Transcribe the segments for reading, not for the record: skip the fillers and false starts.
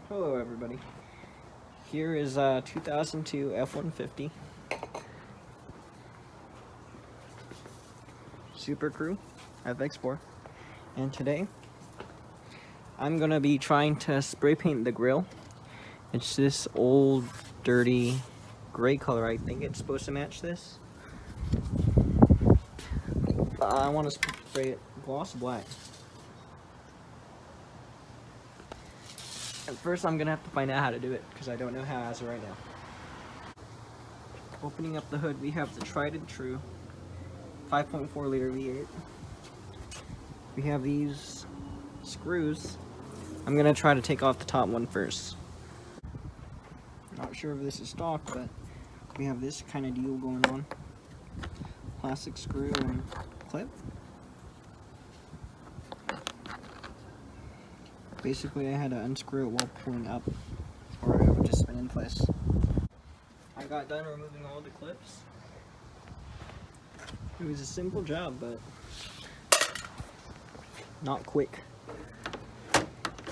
Hello everybody. Here is a 2002 F-150 Supercrew Fx4, and today I'm gonna be trying to spray paint the grill. It's this old dirty gray color. I think it's supposed to match this. I want to spray it gloss black. At first I'm gonna have to find out how to do it because I don't know how as of right now. Opening up the hood, we have the tried and true 5.4 liter V8. We have these screws. I'm gonna try to take off the top one first. Not sure if this is stock, but we have this kind of deal going on. Plastic screw and clip. Basically, I had to unscrew it while pulling up, or it would just spin in place. I got done removing all the clips. It was a simple job, but not quick.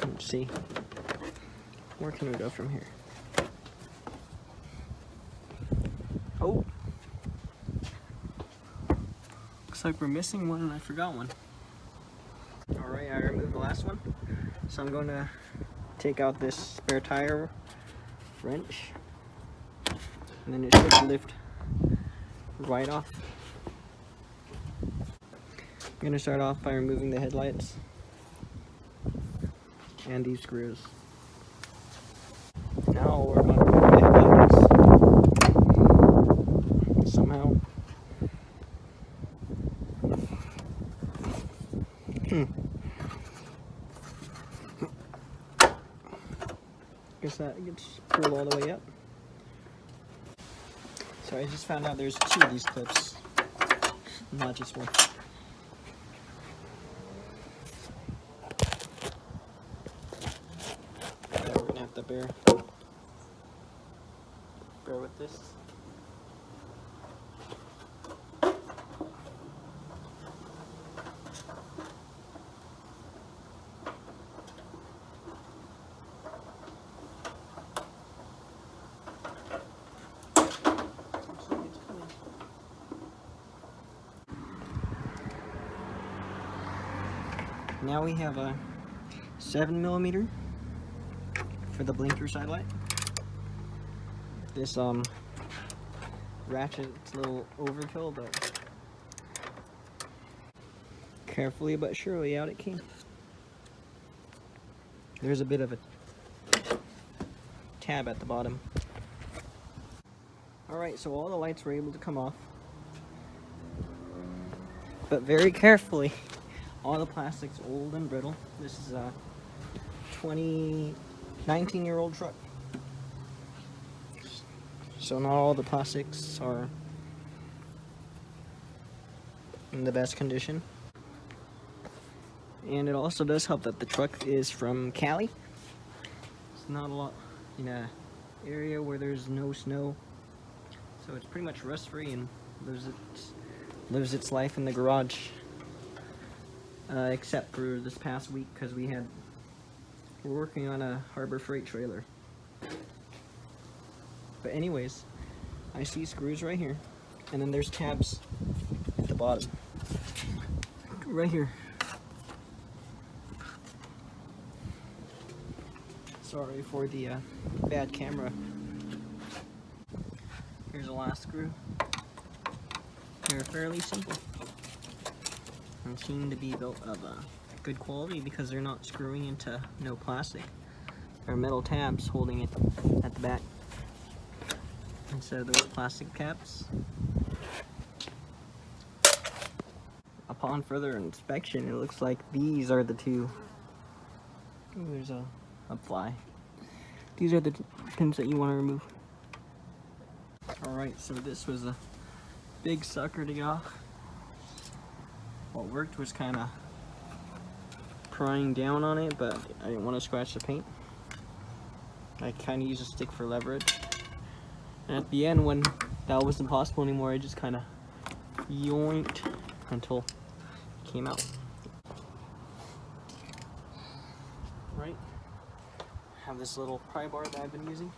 Let's see. Where can we go from here? Oh! Looks like we're missing one and I forgot one. Alright, I removed the last one. So I'm going to take out this spare tire wrench, and then it should lift right off. I'm going to start off by removing the headlights and these screws. Now I'll work on removing the headlights somehow. Guess that gets pulled all the way up. So I just found out there's two of these clips, not just one. Yeah, we're gonna have to bear with this. Now we have a 7mm for the blinker side light. This ratchet, it's a little overkill, but carefully but surely out it came. There's a bit of a tab at the bottom. Alright, so all the lights were able to come off, but very carefully. All the plastic's old and brittle. This is a 19-year-old truck. So not all the plastics are in the best condition. And it also does help that the truck is from Cali. It's not a lot in a area where there's no snow. So it's pretty much rust-free and lives its life in the garage. Except for this past week, because we're working on a Harbor Freight trailer. But anyways, I see screws right here, and then there's tabs at the bottom. Right here. Sorry for the bad camera. Here's the last screw. They're fairly simple and seem to be built of good quality because they're not screwing into no plastic. They're metal tabs holding it at the back instead of those plastic caps. Upon further inspection, it looks like these are the two. Ooh, there's a fly. These are the pins that you want to remove. Alright, so this was a big sucker to get off. What worked was kind of prying down on it, but I didn't want to scratch the paint. I kind of used a stick for leverage. And at the end, when that wasn't possible anymore, I just kind of yoinked until it came out. Right? have this little pry bar that I've been using.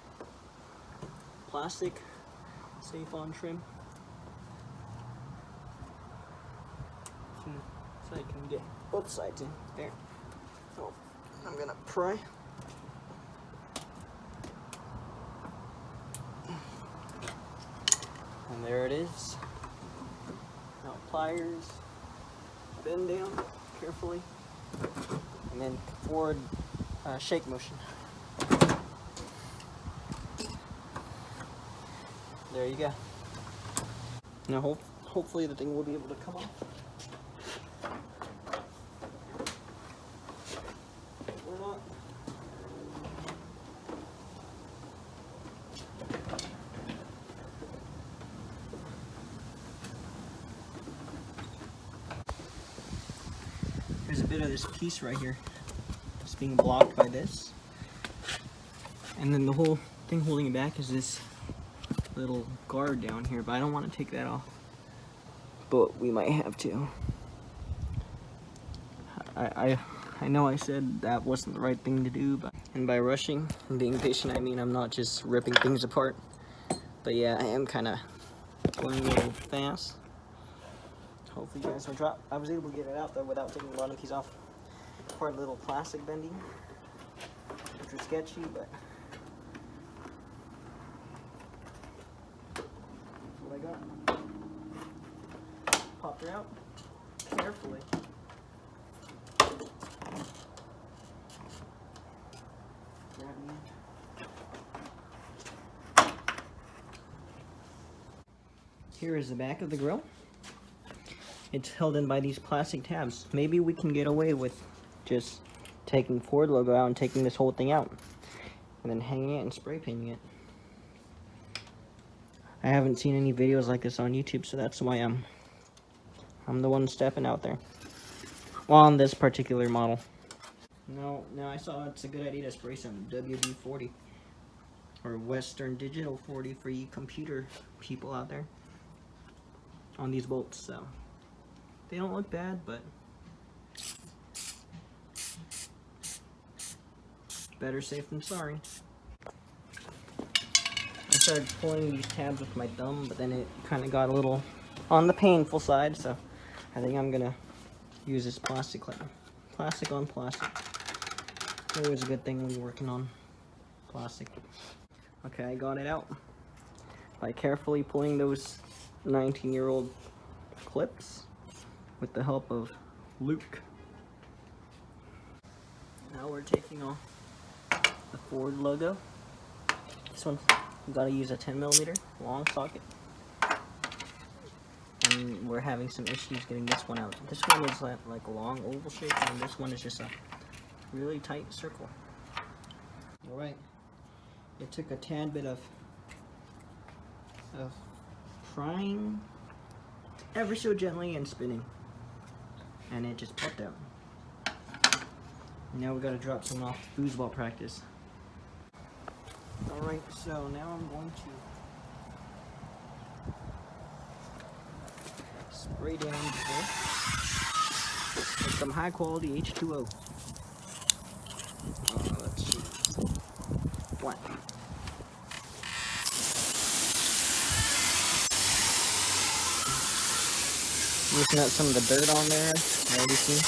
Plastic, safe on trim. So I can get both sides in there. So I'm gonna pry. And there it is. Now pliers, bend down carefully, and then forward shake motion. There you go. Now hopefully the thing will be able to come off. Or not. There's a bit of this piece right here. It's being blocked by this. And then the whole thing holding it back is this little guard down here, but I don't want to take that off. But we might have to. I know I said that wasn't the right thing to do, and by rushing and being patient, I mean I'm not just ripping things apart. But yeah, I am kind of going a little fast. Hopefully you guys will drop. I was able to get it out though without taking a lot of these off. Part little plastic bending, which was sketchy, but that's what I got. Popped her out carefully. Here is the back of the grill. It's held in by these plastic tabs. Maybe we can get away with just taking Ford logo out and taking this whole thing out, and then hanging it and spray painting it. I haven't seen any videos like this on YouTube, so that's why I'm the one stepping out there. Well, on this particular model. No, I saw it's a good idea to spray some WD-40 or Western Digital 40 for you computer people out there on these bolts. So they don't look bad, but better safe than sorry. I started pulling these tabs with my thumb, but then it kind of got a little on the painful side, so I think I'm gonna use this plastic clip. Plastic on plastic. Always a good thing when you're working on plastic. Okay, I got it out by carefully pulling those 19-year-old clips with the help of Luke. Now we're taking off the Ford logo. This one, you gotta use a 10mm long socket. And we're having some issues getting this one out. This one is like a long oval shape, and this one is just a really tight circle. Alright, it took a tad bit of prying ever so gently and spinning, and it just popped out. Now we gotta drop some off foosball practice. Alright, so now I'm going to spray down this with some high quality H2O. Let's see. Black. Loosen up some of the dirt on there. I already see.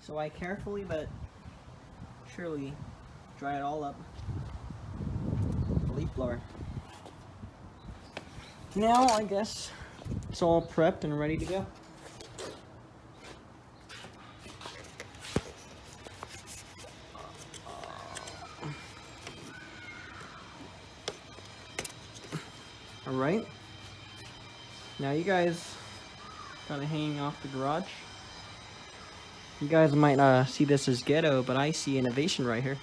So I carefully but surely dry it all up. The leaf blower. Now I guess it's all prepped and ready to go. Alright, now you guys kind of hanging off the garage. You guys might see this as ghetto, but I see innovation right here.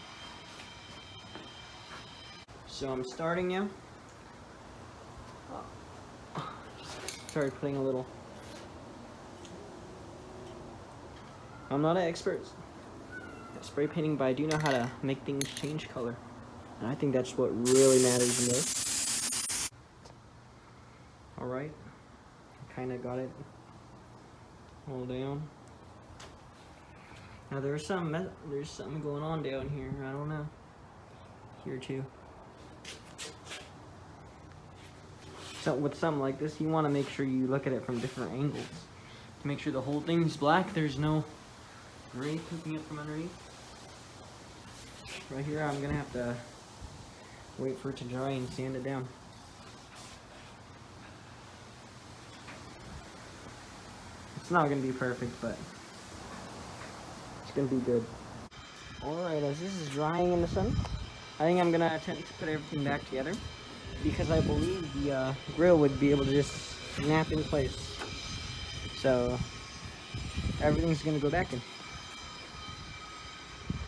So I'm starting now. Started putting a little. I'm not an expert at spray painting, but I do know how to make things change color. And I think that's what really matters the most. Alright, kind of got it all down. Now there's something going on down here. I don't know. Here too. So with something like this, you want to make sure you look at it from different angles to make sure the whole thing's black. There's no gray pooping up from underneath. Right here, I'm gonna have to wait for it to dry and sand it down. It's not gonna be perfect, but it's gonna be good. Alright, as this is drying in the sun, I think I'm gonna attempt to put everything back together because I believe the grill would be able to just snap in place. So everything's gonna go back in.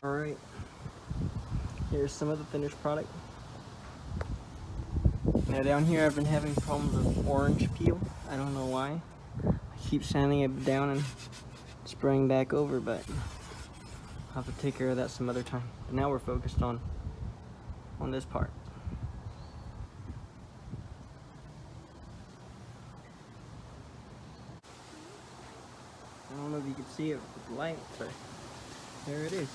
Alright, here's some of the finished product. Now down here I've been having problems with orange peel. I don't know why. I keep sanding it down and spraying back over, but I'll have to take care of that some other time. But now we're focused on this part. I don't know if you can see it with the light, but there it is.